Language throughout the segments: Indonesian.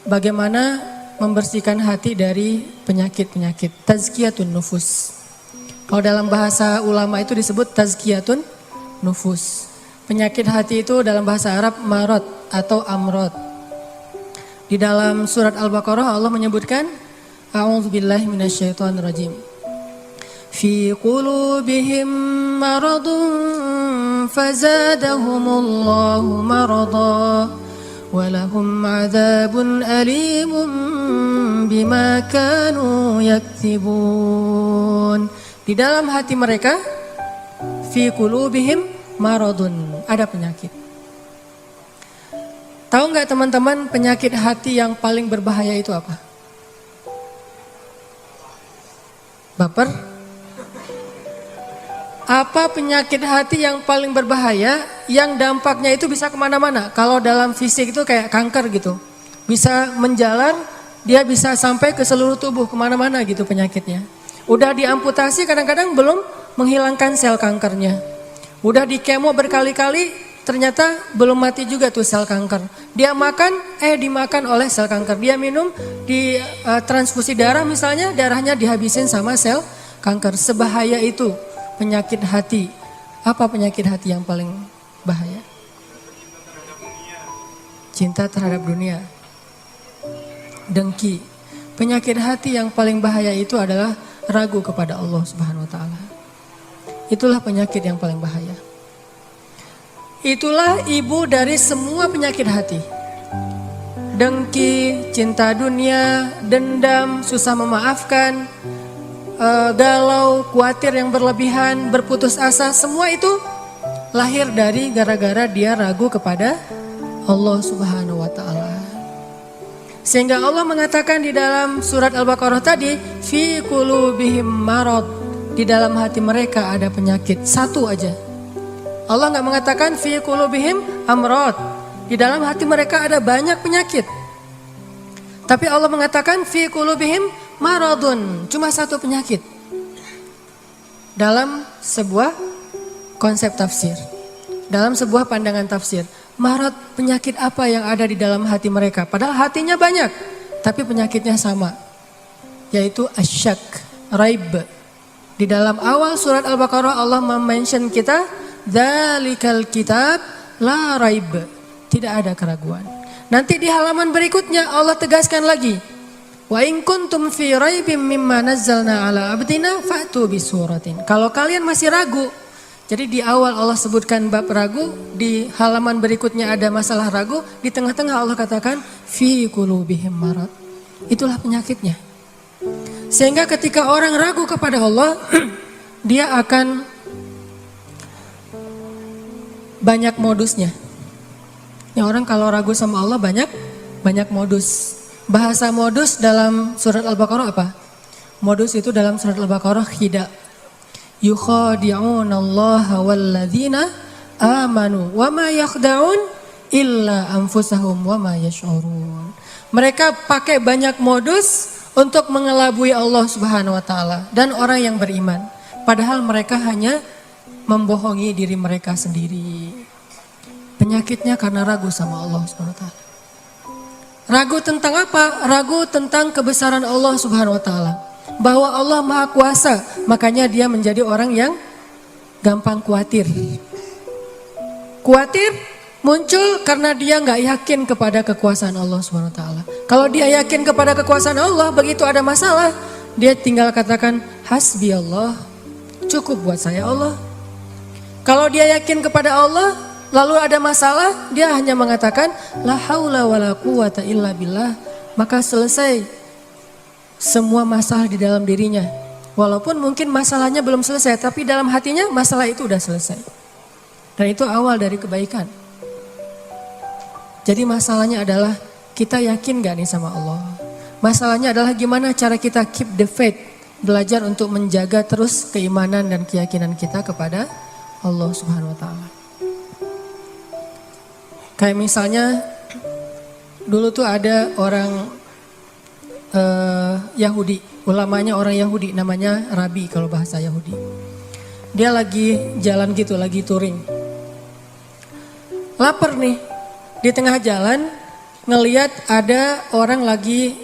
bagaimana membersihkan hati dari penyakit-penyakit. Tazkiyatun nufus. Kalau dalam bahasa ulama itu disebut tazkiyatun nufus. Penyakit hati itu dalam bahasa Arab marad atau amrod. Di dalam surat Al-Baqarah Allah menyebutkan A'udzubillahi minasyaitonirrajim. Fi qulubihim maradun fazadahumullahu marada walahum 'adzabun alimun bima kanu yaktibun. Di dalam hati mereka fi qulubihim maradun, ada penyakit. Tahu nggak teman-teman penyakit hati yang paling berbahaya itu apa? Baper? Apa penyakit hati yang paling berbahaya yang dampaknya itu bisa kemana-mana? Kalau dalam fisik itu kayak kanker gitu. Bisa menjalar, dia bisa sampai ke seluruh tubuh kemana-mana gitu penyakitnya. Udah diamputasi kadang-kadang belum menghilangkan sel kankernya. Udah di kemo berkali-kali ternyata belum mati juga tuh sel kanker. Dia makan, dimakan oleh sel kanker. Dia minum, di transfusi darah misalnya, darahnya dihabisin sama sel kanker. Sebahaya itu penyakit hati. Apa penyakit hati yang paling bahaya? Cinta terhadap dunia. Dengki. Penyakit hati yang paling bahaya itu adalah ragu kepada Allah Subhanahu wa taala. Itulah penyakit yang paling bahaya. Itulah ibu dari semua penyakit hati. Dengki, cinta dunia, dendam, susah memaafkan, galau, khawatir yang berlebihan, berputus asa, semua itu lahir dari gara-gara dia ragu kepada Allah Subhanahu wa taala. Sehingga Allah mengatakan di dalam surat Al-Baqarah tadi, fi qulubihim marad, di dalam hati mereka ada penyakit. Satu aja. Allah enggak mengatakan fi qulubihim amrad, di dalam hati mereka ada banyak penyakit. Tapi Allah mengatakan fi qulubihim maradun, cuma satu penyakit. Dalam sebuah konsep tafsir, dalam sebuah pandangan tafsir, marad, penyakit apa yang ada di dalam hati mereka? Padahal hatinya banyak, tapi penyakitnya sama, yaitu asyak, raib. Di dalam awal surat Al-Baqarah Allah mention kita, dzalikal kitab la raib, tidak ada keraguan. Nanti di halaman berikutnya Allah tegaskan lagi, wa in kuntum fi raibim mimma nazzalna ala abdina fa'tu bisuratin. Kalau kalian masih ragu, jadi di awal Allah sebutkan bab ragu, di halaman berikutnya ada masalah ragu, di tengah-tengah Allah katakan fi qulubihim marad. Itulah penyakitnya. Sehingga ketika orang ragu kepada Allah, dia akan banyak modusnya. Ya, orang kalau ragu sama Allah banyak modus. Bahasa modus dalam surat Al-Baqarah apa? Modus itu dalam surat Al-Baqarah khida. Yukhadi'una Allah walladzina amanu wa ma yakhda'un illa anfusahum wa ma yash'urun. Mereka pakai banyak modus untuk mengelabui Allah Subhanahu wa taala dan orang yang beriman. Padahal mereka hanya membohongi diri mereka sendiri. Penyakitnya karena ragu sama Allah Subhanahu wa taala. Ragu tentang apa? Ragu tentang kebesaran Allah Subhanahu wa taala. Bahwa Allah Maha Kuasa, makanya dia menjadi orang yang gampang khawatir. Khawatir muncul karena dia nggak yakin kepada kekuasaan Allah Subhanahu wa taala. Kalau dia yakin kepada kekuasaan Allah, begitu ada masalah, dia tinggal katakan hasbi Allah, cukup buat saya Allah. Kalau dia yakin kepada Allah, lalu ada masalah, dia hanya mengatakan la haula wala quwata illa billah, maka selesai semua masalah di dalam dirinya. Walaupun mungkin masalahnya belum selesai, tapi dalam hatinya masalah itu udah selesai. Dan itu awal dari kebaikan. Jadi masalahnya adalah kita yakin gak nih sama Allah. Masalahnya adalah gimana cara kita keep the faith. Belajar untuk menjaga terus keimanan dan keyakinan kita kepada Allah Subhanahu wa taala. Kayak misalnya dulu tuh ada orang Yahudi, ulamanya orang Yahudi, namanya Rabi kalau bahasa Yahudi. Dia lagi jalan gitu, lagi touring. Lapar nih, di tengah jalan ngelihat ada orang lagi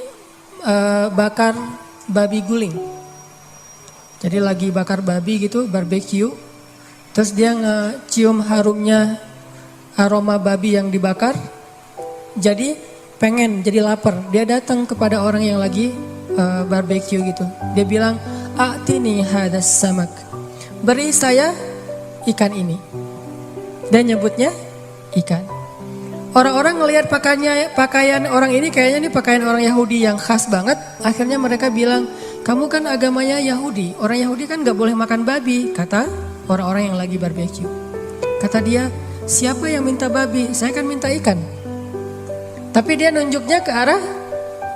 bakar babi guling. Jadi lagi bakar babi gitu, barbecue. Terus dia ngecium harumnya aroma babi yang dibakar. Jadi pengen, jadi lapar. Dia datang kepada orang yang lagi barbecue gitu. Dia bilang, "A'tini hadas samak." Beri saya ikan ini. Dan nyebutnya ikan. Orang-orang ngelihat pakaian orang ini, kayaknya ini pakaian orang Yahudi yang khas banget. Akhirnya mereka bilang, "Kamu kan agamanya Yahudi. Orang Yahudi kan gak boleh makan babi," kata orang-orang yang lagi barbecue. Kata dia, "Siapa yang minta babi? Saya kan minta ikan." Tapi dia nunjuknya ke arah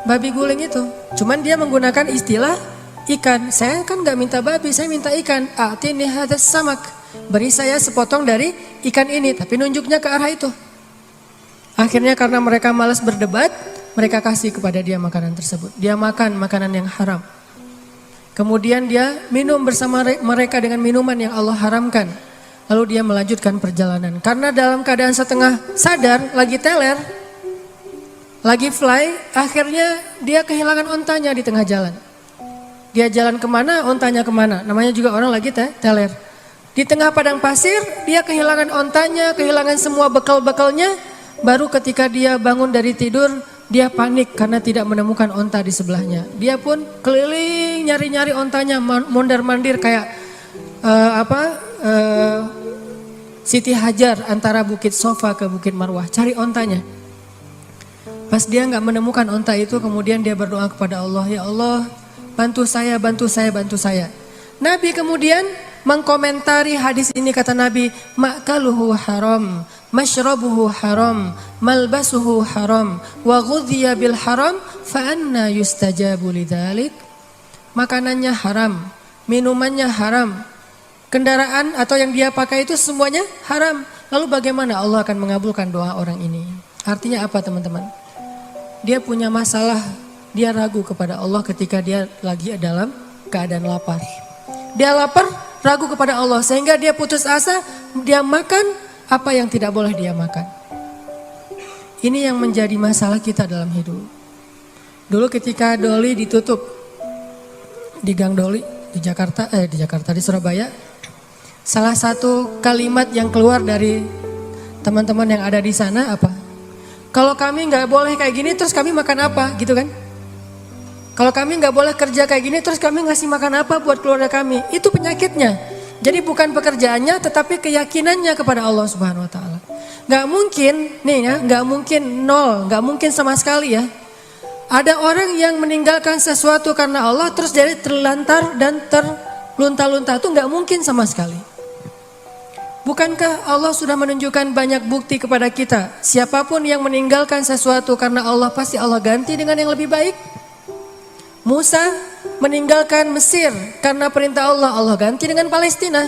babi guling itu. Cuman dia menggunakan istilah ikan. Saya kan gak minta babi, saya minta ikan. "A'tini hadas samak." Beri saya sepotong dari ikan ini, tapi nunjuknya ke arah itu. Akhirnya karena mereka malas berdebat, mereka kasih kepada dia makanan tersebut. Dia makan makanan yang haram. Kemudian dia minum bersama mereka dengan minuman yang Allah haramkan. Lalu dia melanjutkan perjalanan. Karena dalam keadaan setengah sadar, lagi teler, lagi fly, akhirnya dia kehilangan ontanya di tengah jalan. Dia jalan kemana, ontanya kemana. Namanya juga orang lagi teler. Di tengah padang pasir, dia kehilangan ontanya, kehilangan semua bekal-bekalnya. Baru ketika dia bangun dari tidur, dia panik karena tidak menemukan onta di sebelahnya. Dia pun keliling nyari-nyari ontanya, mondar-mandir kayak Siti Hajar antara Bukit Sofa ke Bukit Marwah, cari ontanya. Pas dia nggak menemukan onta itu, kemudian dia berdoa kepada Allah, "Ya Allah, bantu saya, bantu saya, bantu saya." Nabi kemudian mengkomentari hadis ini, kata Nabi, "Ma'kaluhu haram, mashrabuhu haram, malbasuhu haram, wa ghudhiya bil haram, fa anna yustajabu lidzalik." Makanannya haram, minumannya haram, kendaraan atau yang dia pakai itu semuanya haram. Lalu bagaimana Allah akan mengabulkan doa orang ini? Artinya apa, teman-teman? Dia punya masalah, dia ragu kepada Allah ketika dia lagi dalam keadaan lapar. Dia lapar, ragu kepada Allah, sehingga dia putus asa, dia makan apa yang tidak boleh dia makan. Ini yang menjadi masalah kita dalam hidup. Dulu ketika Doli ditutup di Gang Doli di di Surabaya, salah satu kalimat yang keluar dari teman-teman yang ada di sana apa? "Kalau kami nggak boleh kayak gini, terus kami makan apa?" Gitu kan? "Kalau kami nggak boleh kerja kayak gini, terus kami ngasih makan apa buat keluarga kami?" Itu penyakitnya. Jadi bukan pekerjaannya, tetapi keyakinannya kepada Allah Subhanahu Wa Taala. Gak mungkin, nih ya, gak mungkin nol, gak mungkin sama sekali ya. Ada orang yang meninggalkan sesuatu karena Allah, terus jadi terlantar dan terlunta-lunta, itu gak mungkin sama sekali. Bukankah Allah sudah menunjukkan banyak bukti kepada kita? Siapapun yang meninggalkan sesuatu karena Allah, pasti Allah ganti dengan yang lebih baik. Musa meninggalkan Mesir karena perintah Allah, Allah ganti dengan Palestina.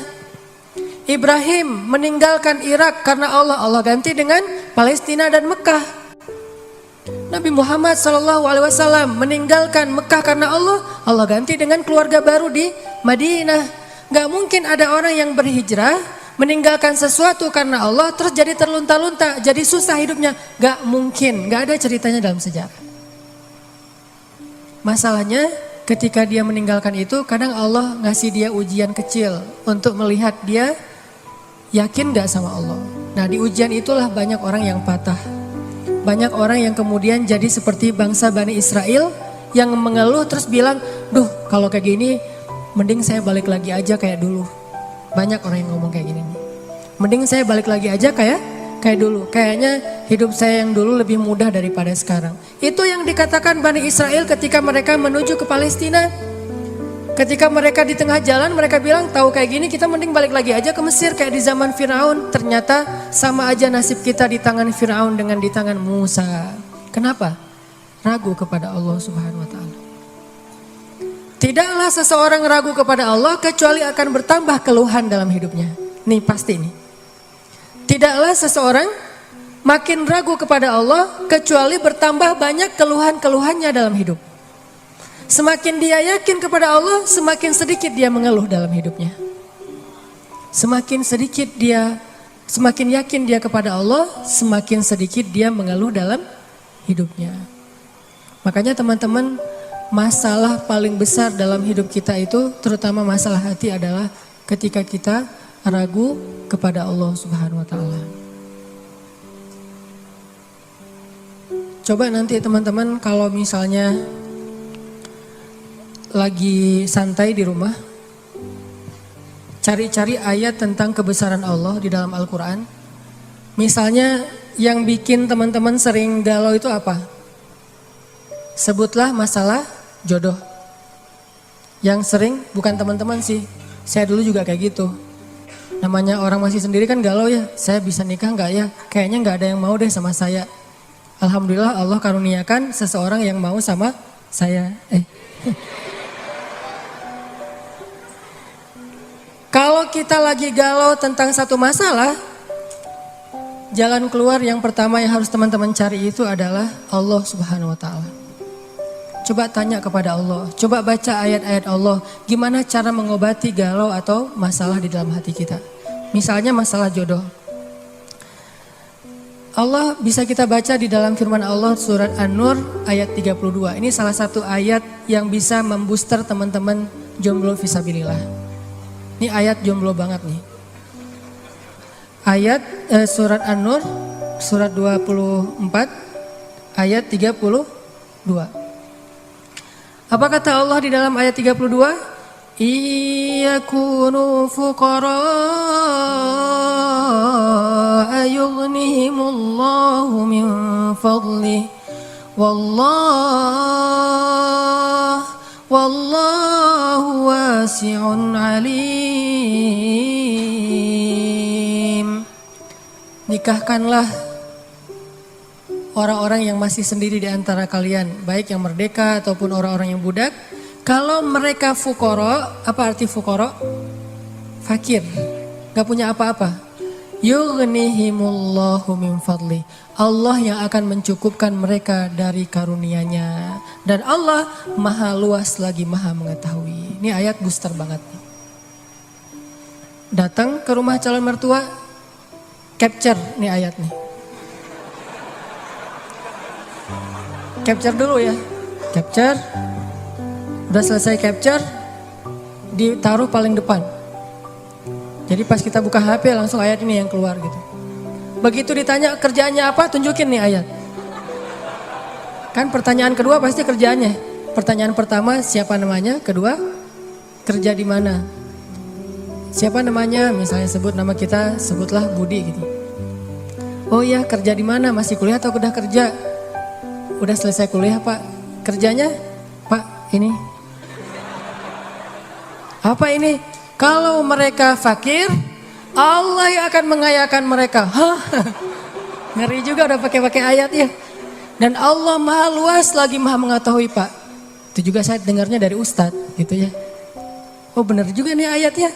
Ibrahim meninggalkan Irak karena Allah, Allah ganti dengan Palestina dan Mekah. Nabi Muhammad SAW meninggalkan Mekah karena Allah, Allah ganti dengan keluarga baru di Madinah. Gak mungkin ada orang yang berhijrah meninggalkan sesuatu karena Allah terus jadi terlunta-lunta, jadi susah hidupnya. Gak mungkin, gak ada ceritanya dalam sejarah. Masalahnya ketika dia meninggalkan itu, kadang Allah ngasih dia ujian kecil untuk melihat dia yakin gak sama Allah. Nah, di ujian itulah banyak orang yang patah. Banyak orang yang kemudian jadi seperti bangsa Bani Israel yang mengeluh terus bilang, "Duh, kalau kayak gini mending saya balik lagi aja kayak dulu." Banyak orang yang ngomong kayak gini nih. "Mending saya balik lagi aja kayak dulu. Kayaknya hidup saya yang dulu lebih mudah daripada sekarang." Itu yang dikatakan Bani Israel ketika mereka menuju ke Palestina. Ketika mereka di tengah jalan, mereka bilang, "Tahu kayak gini kita mending balik lagi aja ke Mesir kayak di zaman Firaun." Ternyata sama aja nasib kita di tangan Firaun dengan di tangan Musa. Kenapa? Ragu kepada Allah Subhanahu Wa Taala. Tidaklah seseorang ragu kepada Allah kecuali akan bertambah keluhan dalam hidupnya. Nih pasti nih. Tidaklah seseorang makin ragu kepada Allah kecuali bertambah banyak keluhan-keluhannya dalam hidup. Semakin dia yakin kepada Allah, semakin sedikit dia mengeluh dalam hidupnya. Semakin yakin dia kepada Allah, semakin sedikit dia mengeluh dalam hidupnya. Makanya teman-teman, masalah paling besar dalam hidup kita itu, terutama masalah hati, adalah ketika kita ragu kepada Allah Subhanahu wa Ta'ala. Coba nanti teman-teman kalau misalnya lagi santai di rumah, cari-cari ayat tentang kebesaran Allah di dalam Al-Quran. Misalnya yang bikin teman-teman sering galau itu apa? Sebutlah masalah jodoh. Yang sering bukan teman-teman sih, saya dulu juga kayak gitu. Namanya orang masih sendiri kan galau ya, saya bisa nikah nggak ya? Kayaknya nggak ada yang mau deh sama saya. Alhamdulillah Allah karuniakan seseorang yang mau sama saya. Kalau kita lagi galau tentang satu masalah, jalan keluar yang pertama yang harus teman-teman cari itu adalah Allah Subhanahu wa Ta'ala. Coba tanya kepada Allah, coba baca ayat-ayat Allah, gimana cara mengobati galau atau masalah di dalam hati kita. Misalnya masalah jodoh. Allah bisa kita baca di dalam firman Allah surat An-Nur ayat 32. Ini salah satu ayat yang bisa membooster teman-teman jomblo fisabilillah. Ini ayat jomblo banget nih. Ayat surat An-Nur surat 24 ayat 32. Apa kata Allah di dalam ayat 32? Iyakunu fuqara yughnihimullahu min fadlih wallahu wasi'un alim. Nikahkanlah orang-orang yang masih sendiri di antara kalian, baik yang merdeka ataupun orang-orang yang budak. Kalau mereka fuqara, apa arti fuqara? Fakir, gak punya apa-apa. Yughnihimullahu min fadli. Allah yang akan mencukupkan mereka dari karunia-Nya. Dan Allah maha luas lagi maha mengetahui. Ini ayat booster banget nih. Datang ke rumah calon mertua, capture nih ayat nih. Capture dulu ya, capture. Udah selesai capture, ditaruh paling depan. Jadi pas kita buka HP langsung ayat ini yang keluar gitu. Begitu ditanya kerjaannya apa, tunjukin nih ayat. Kan pertanyaan kedua pasti kerjaannya. Pertanyaan pertama siapa namanya, kedua kerja di mana. Siapa namanya, misalnya sebut nama kita, sebutlah Budi gitu. Oh iya, kerja di mana, masih kuliah atau udah kerja? Udah selesai kuliah Pak, kerjanya Pak ini. Apa ini? Kalau mereka fakir, Allah yang akan mengayakan mereka. Hah? Ngeri juga udah pakai ayat ya. Dan Allah maha luas lagi maha mengetahui Pak. Itu juga saya dengarnya dari Ustadz gitu ya. Oh benar juga nih ayatnya.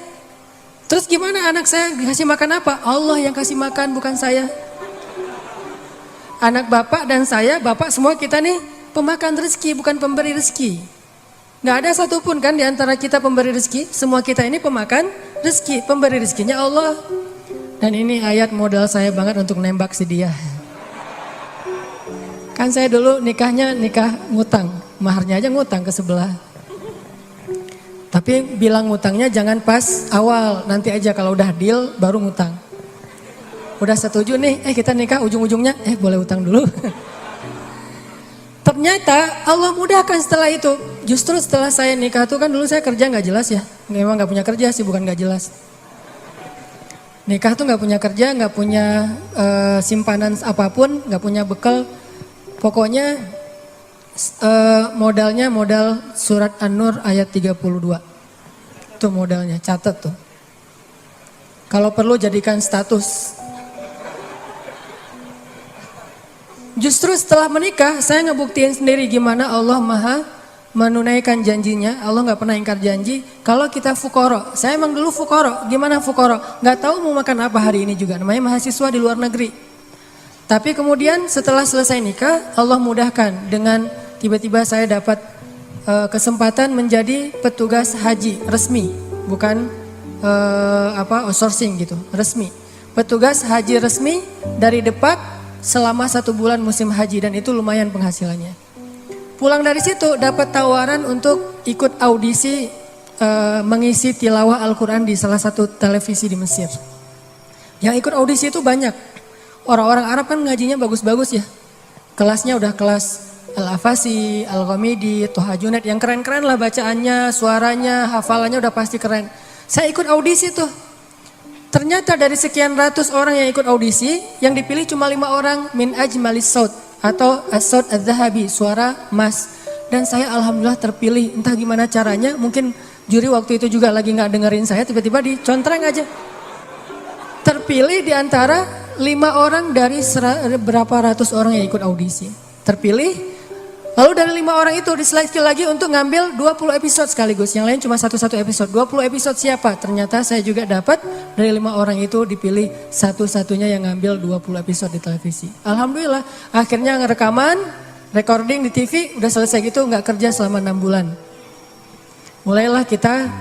Terus gimana anak saya dikasih makan apa? Allah yang kasih makan bukan saya. Anak bapak dan saya, bapak semua kita nih pemakan rezeki bukan pemberi rezeki. Gak ada satupun kan di antara kita pemberi rezeki. Semua kita ini pemakan rezeki, pemberi rezekinya Allah. Dan ini ayat modal saya banget untuk nembak si dia. Kan saya dulu nikahnya nikah ngutang, maharnya aja ngutang ke sebelah. Tapi bilang ngutangnya jangan pas awal, nanti aja kalau udah deal baru ngutang. Udah setuju nih, kita nikah ujung-ujungnya, boleh utang dulu. Ternyata Allah mudahkan setelah itu. Justru setelah saya nikah tuh kan dulu saya kerja gak jelas ya. Memang gak punya kerja sih, bukan gak jelas. Nikah tuh gak punya kerja, gak punya simpanan apapun, gak punya bekal. Pokoknya modalnya modal surat An-Nur ayat 32. Itu modalnya, catat tuh. Kalau perlu jadikan status. Justru setelah menikah saya ngebuktiin sendiri gimana Allah maha menunaikan janjinya. Allah gak pernah ingkar janji. Kalau kita fukoro, saya emang dulu fukoro. Gimana fukoro? Gak tahu mau makan apa hari ini juga. Namanya mahasiswa di luar negeri. Tapi kemudian setelah selesai nikah Allah mudahkan dengan tiba-tiba saya dapat kesempatan menjadi petugas haji resmi. Bukan outsourcing gitu, resmi. Petugas haji resmi dari Depak selama 1 bulan musim haji dan itu lumayan penghasilannya. Pulang dari situ dapat tawaran untuk ikut audisi mengisi tilawah Al-Quran di salah satu televisi di Mesir. Yang ikut audisi itu banyak. Orang-orang Arab kan ngajinya bagus-bagus ya. Kelasnya udah kelas Al-Afasi, Al-Ghamidi, Toha Junaid yang keren-keren lah bacaannya, suaranya, hafalannya udah pasti keren. Saya ikut audisi tuh. Ternyata dari sekian ratus orang yang ikut audisi, yang dipilih cuma 5 orang min ajmalis saut atau as-saut adz-dzahabi, suara emas. Dan saya alhamdulillah terpilih, entah gimana caranya, mungkin juri waktu itu juga lagi nggak dengerin saya, tiba-tiba dicontreng aja. Terpilih di antara 5 orang dari berapa ratus orang yang ikut audisi. Terpilih, lalu dari 5 orang itu diseleksi lagi untuk ngambil 20 episode sekaligus. Yang lain cuma satu-satu episode. 20 episode siapa? Ternyata saya juga dapat dari 5 orang itu dipilih satu-satunya yang ngambil 20 episode di televisi. Alhamdulillah akhirnya ngerekaman, recording di TV udah selesai gitu, nggak kerja selama 6 bulan. Mulailah kita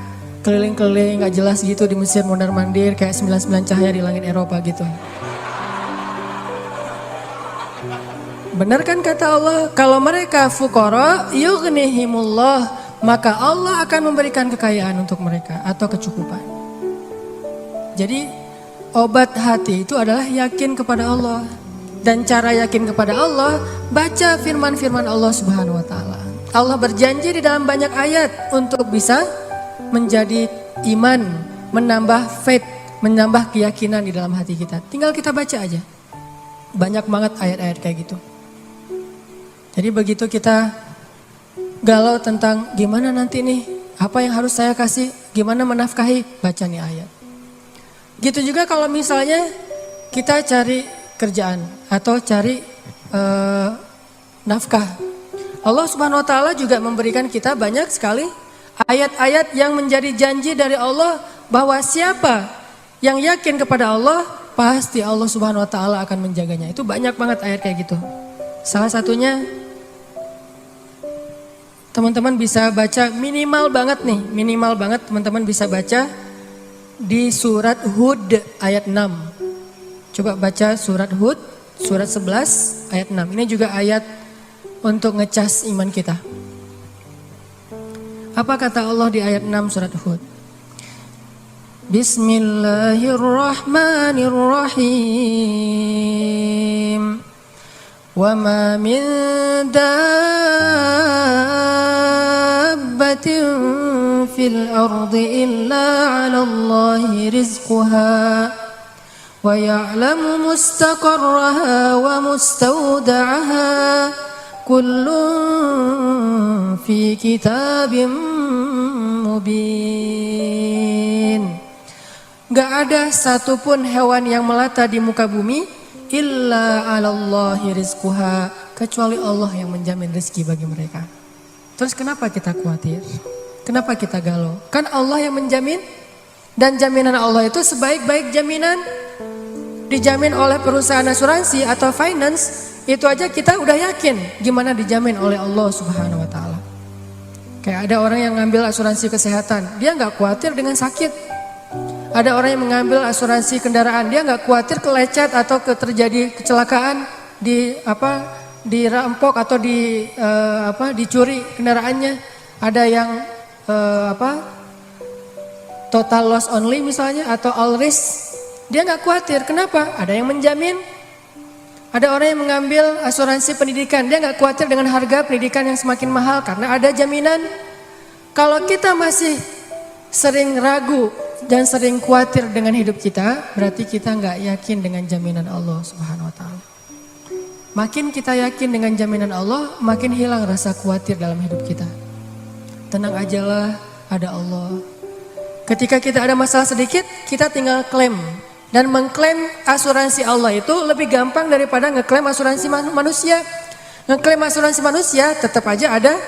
keliling-keliling nggak jelas gitu di Mesir mondar-mandir kayak 99 cahaya di langit Eropa gitu. Benar kan kata Allah, kalau mereka fuqara yughnihimullah, maka Allah akan memberikan kekayaan untuk mereka atau kecukupan. Jadi obat hati itu adalah yakin kepada Allah. Dan cara yakin kepada Allah, baca firman-firman Allah Subhanahu wa taala. Allah berjanji di dalam banyak ayat untuk bisa menjadi iman, menambah faith, menambah keyakinan di dalam hati kita. Tinggal kita baca aja. Banyak banget ayat-ayat kayak gitu. Jadi begitu kita galau tentang gimana nanti nih, apa yang harus saya kasih, gimana menafkahi, baca nih ayat. Gitu juga kalau misalnya kita cari kerjaan atau cari nafkah. Allah Subhanahu wa taala juga memberikan kita banyak sekali ayat-ayat yang menjadi janji dari Allah bahwa siapa yang yakin kepada Allah, pasti Allah Subhanahu wa taala akan menjaganya. Itu banyak banget ayat kayak gitu. Salah satunya teman-teman bisa baca minimal banget teman-teman bisa baca di surat Hud ayat 6. Coba baca surat Hud, surat 11 ayat 6. Ini juga ayat untuk ngecas iman kita. Apa kata Allah di ayat 6 surat Hud? Bismillahirrahmanirrahim. Wa ma min dabbatin fil ardi illa 'ala Allahi rizquha wa ya'lamu mustaqarraha wa mustawda'aha kullun fi kitabim mubin. Gak ada satupun hewan yang melata di muka bumi illa 'alallahi rizquha, kecuali Allah yang menjamin rezeki bagi mereka. Terus kenapa kita khawatir? Kenapa kita galau? Kan Allah yang menjamin, dan jaminan Allah itu sebaik-baik jaminan dijamin oleh perusahaan asuransi atau finance. Itu aja kita udah yakin gimana dijamin oleh Allah Subhanahu wa taala. Kayak ada orang yang ngambil asuransi kesehatan, dia nggak khawatir dengan sakit. Ada orang yang mengambil asuransi kendaraan, dia nggak khawatir kelecet atau terjadi kecelakaan, dirampok atau dicuri kendaraannya. Ada yang total loss only misalnya atau all risk, dia nggak khawatir. Kenapa? Ada yang menjamin. Ada orang yang mengambil asuransi pendidikan, dia nggak khawatir dengan harga pendidikan yang semakin mahal karena ada jaminan. Kalau kita masih sering ragu dan sering khawatir dengan hidup kita, berarti kita nggak yakin dengan jaminan Allah Subhanahu wa taala. Makin kita yakin dengan jaminan Allah, makin hilang rasa khawatir dalam hidup kita. Tenang ajalah, ada Allah. Ketika kita ada masalah sedikit, kita tinggal klaim. Dan mengklaim asuransi Allah itu lebih gampang daripada ngeklaim asuransi manusia. Ngeklaim asuransi manusia tetap aja ada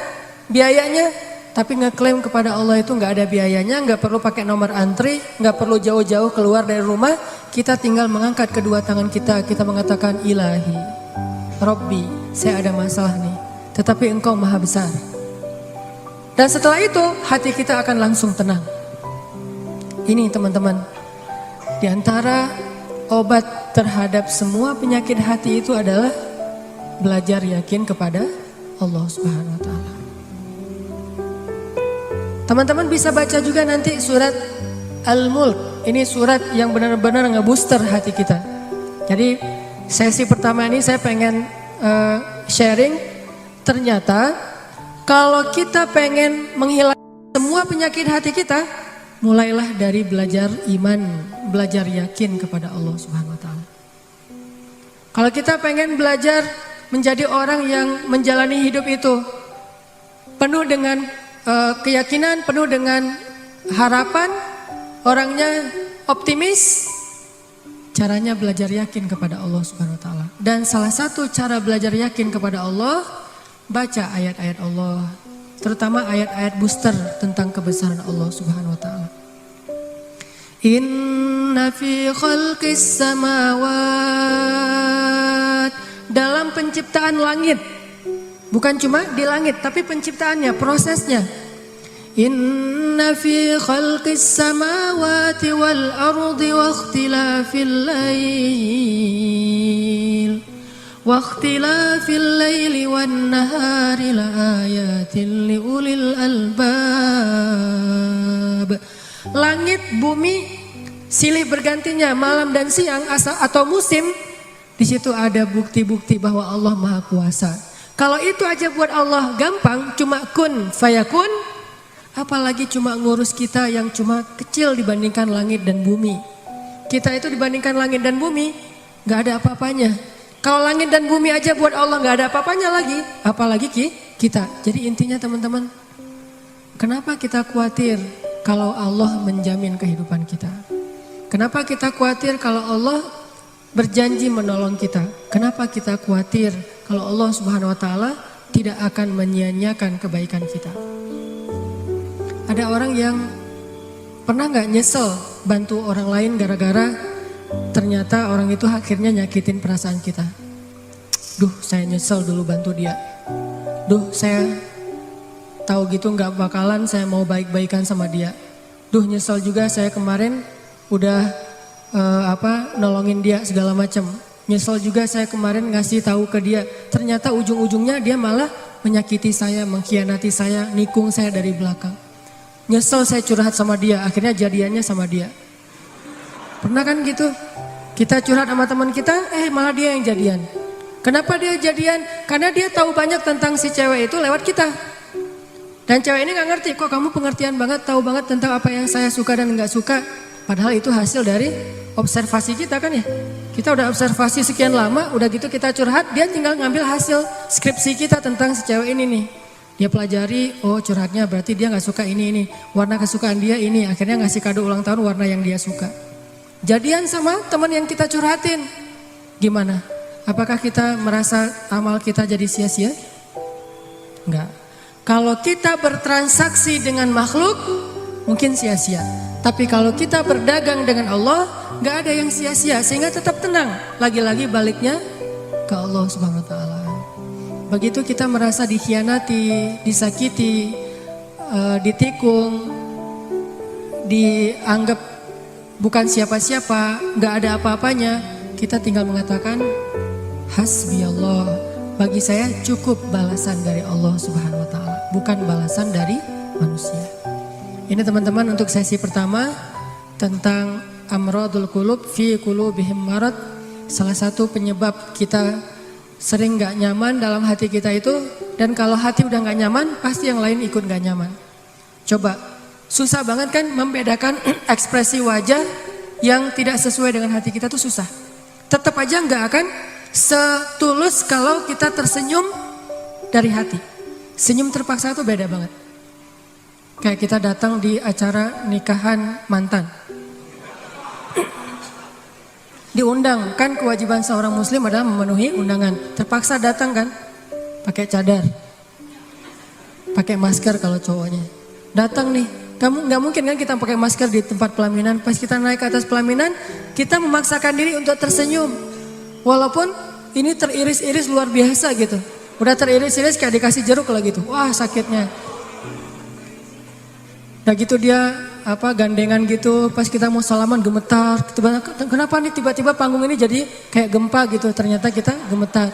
biayanya. Tapi ngeklaim kepada Allah itu nggak ada biayanya, nggak perlu pakai nomor antri, nggak perlu jauh-jauh keluar dari rumah. Kita tinggal mengangkat kedua tangan kita mengatakan Ilahi, Robbi, saya ada masalah nih, tetapi Engkau maha besar. Dan setelah itu hati kita akan langsung tenang. Ini teman-teman, di antara obat terhadap semua penyakit hati itu adalah belajar yakin kepada Allah Subhanahu wa taala. Teman-teman bisa baca juga nanti surat Al-Mulk. Ini surat yang benar-benar ngebooster hati kita. Jadi sesi pertama ini saya pengen sharing, ternyata kalau kita pengen menghilangkan semua penyakit hati kita, mulailah dari belajar iman, belajar yakin kepada Allah Subhanahu wa taala. Kalau kita pengen belajar menjadi orang yang menjalani hidup itu penuh dengan keyakinan, penuh dengan harapan, orangnya optimis, caranya belajar yakin kepada Allah Subhanahu wa taala. Dan salah satu cara belajar yakin kepada Allah, baca ayat-ayat Allah, terutama ayat-ayat booster tentang kebesaran Allah Subhanahu wa taala. Inna fi khalqis samawat, dalam penciptaan langit, bukan cuma di langit tapi penciptaannya, prosesnya. Inna fi khalqis samawati wal ardi wa ikhtilafil laili wan nahari la ayatin li ulil albab. Langit, bumi, silih bergantinya malam dan siang atau musim, di situ ada bukti-bukti bahwa Allah Maha Kuasa. Kalau itu aja buat Allah gampang, cuma kun fayakun, apalagi cuma ngurus kita yang cuma kecil dibandingkan langit dan bumi. Kita itu dibandingkan langit dan bumi gak ada apa-apanya. Kalau langit dan bumi aja buat Allah gak ada apa-apanya lagi, apalagi kita. Jadi intinya teman-teman, kenapa kita khawatir kalau Allah menjamin kehidupan kita? Kenapa kita khawatir kalau Allah berjanji menolong kita? Kenapa kita khawatir kalau Allah Subhanahu wa taala tidak akan menyia-nyiakan kebaikan kita? Ada orang yang pernah gak nyesel bantu orang lain gara-gara ternyata orang itu akhirnya nyakitin perasaan kita? Duh, saya nyesel dulu bantu dia. Duh, saya tahu gitu gak bakalan saya mau baik-baikan sama dia. Duh, nyesel juga saya kemarin udah nolongin dia segala macam. Nyesel juga saya kemarin ngasih tahu ke dia. Ternyata ujung-ujungnya dia malah menyakiti saya, mengkhianati saya, nikung saya dari belakang. Nyesel saya curhat sama dia, akhirnya jadiannya sama dia. Pernah kan gitu? Kita curhat sama teman kita, malah dia yang jadian. Kenapa dia jadian? Karena dia tahu banyak tentang si cewek itu lewat kita. Dan cewek ini gak ngerti, kok kamu pengertian banget, tahu banget tentang apa yang saya suka dan gak suka. Padahal itu hasil dari observasi kita kan ya. Kita udah observasi sekian lama, udah gitu kita curhat, dia tinggal ngambil hasil skripsi kita tentang si cewek ini nih. Dia pelajari, oh curhatnya berarti dia gak suka ini. Warna kesukaan dia ini, akhirnya ngasih kado ulang tahun warna yang dia suka. Jadian sama teman yang kita curhatin. Gimana? Apakah kita merasa amal kita jadi sia-sia? Enggak. Kalau kita bertransaksi dengan makhluk, mungkin sia-sia. Tapi kalau kita berdagang dengan Allah, gak ada yang sia-sia, sehingga tetap tenang. Lagi-lagi baliknya ke Allah Subhanahu wa taala. Begitu kita merasa dikhianati, disakiti, ditikung, dianggap bukan siapa-siapa, gak ada apa-apanya, kita tinggal mengatakan hasbi Allah. Bagi saya cukup balasan dari Allah Subhanahu wa taala, bukan balasan dari manusia. Ini teman-teman untuk sesi pertama tentang amradul qulub fi qulubihim marad. Salah satu penyebab kita sering gak nyaman dalam hati kita itu, dan kalau hati udah gak nyaman pasti yang lain ikut gak nyaman. Coba, susah banget kan membedakan ekspresi wajah yang tidak sesuai dengan hati kita tuh susah. Tetap aja gak akan setulus kalau kita tersenyum dari hati. Senyum terpaksa itu beda banget. Kayak kita datang di acara nikahan mantan. Diundang, kan kewajiban seorang muslim adalah memenuhi undangan. Terpaksa datang kan, pakai cadar, pakai masker kalau cowoknya. Datang nih, nggak mungkin kan kita pakai masker di tempat pelaminan. Pas kita naik ke atas pelaminan, kita memaksakan diri untuk tersenyum. Walaupun ini teriris-iris luar biasa gitu. Udah teriris-iris kayak dikasih jeruk lah gitu. Wah sakitnya. Udah gitu dia gandengan gitu, pas kita mau salaman gemetar. Kenapa nih tiba-tiba panggung ini jadi kayak gempa gitu, ternyata kita gemetar.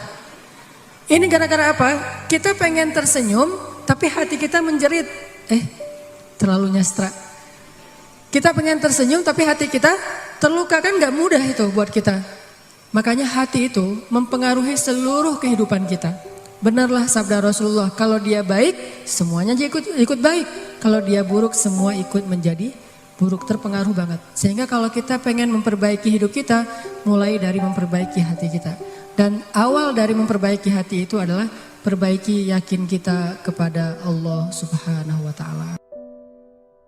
Ini gara-gara apa? Kita pengen tersenyum tapi hati kita menjerit. Terlalu nyastra. Kita pengen tersenyum tapi hati kita terluka, kan gak mudah itu buat kita. Makanya hati itu mempengaruhi seluruh kehidupan kita. Benarlah sabda Rasulullah, kalau dia baik semuanya ikut baik. Kalau dia buruk semua ikut menjadi buruk, terpengaruh banget. Sehingga kalau kita pengen memperbaiki hidup kita, mulai dari memperbaiki hati kita. Dan awal dari memperbaiki hati itu adalah perbaiki yakin kita kepada Allah Subhanahu wa Ta'ala.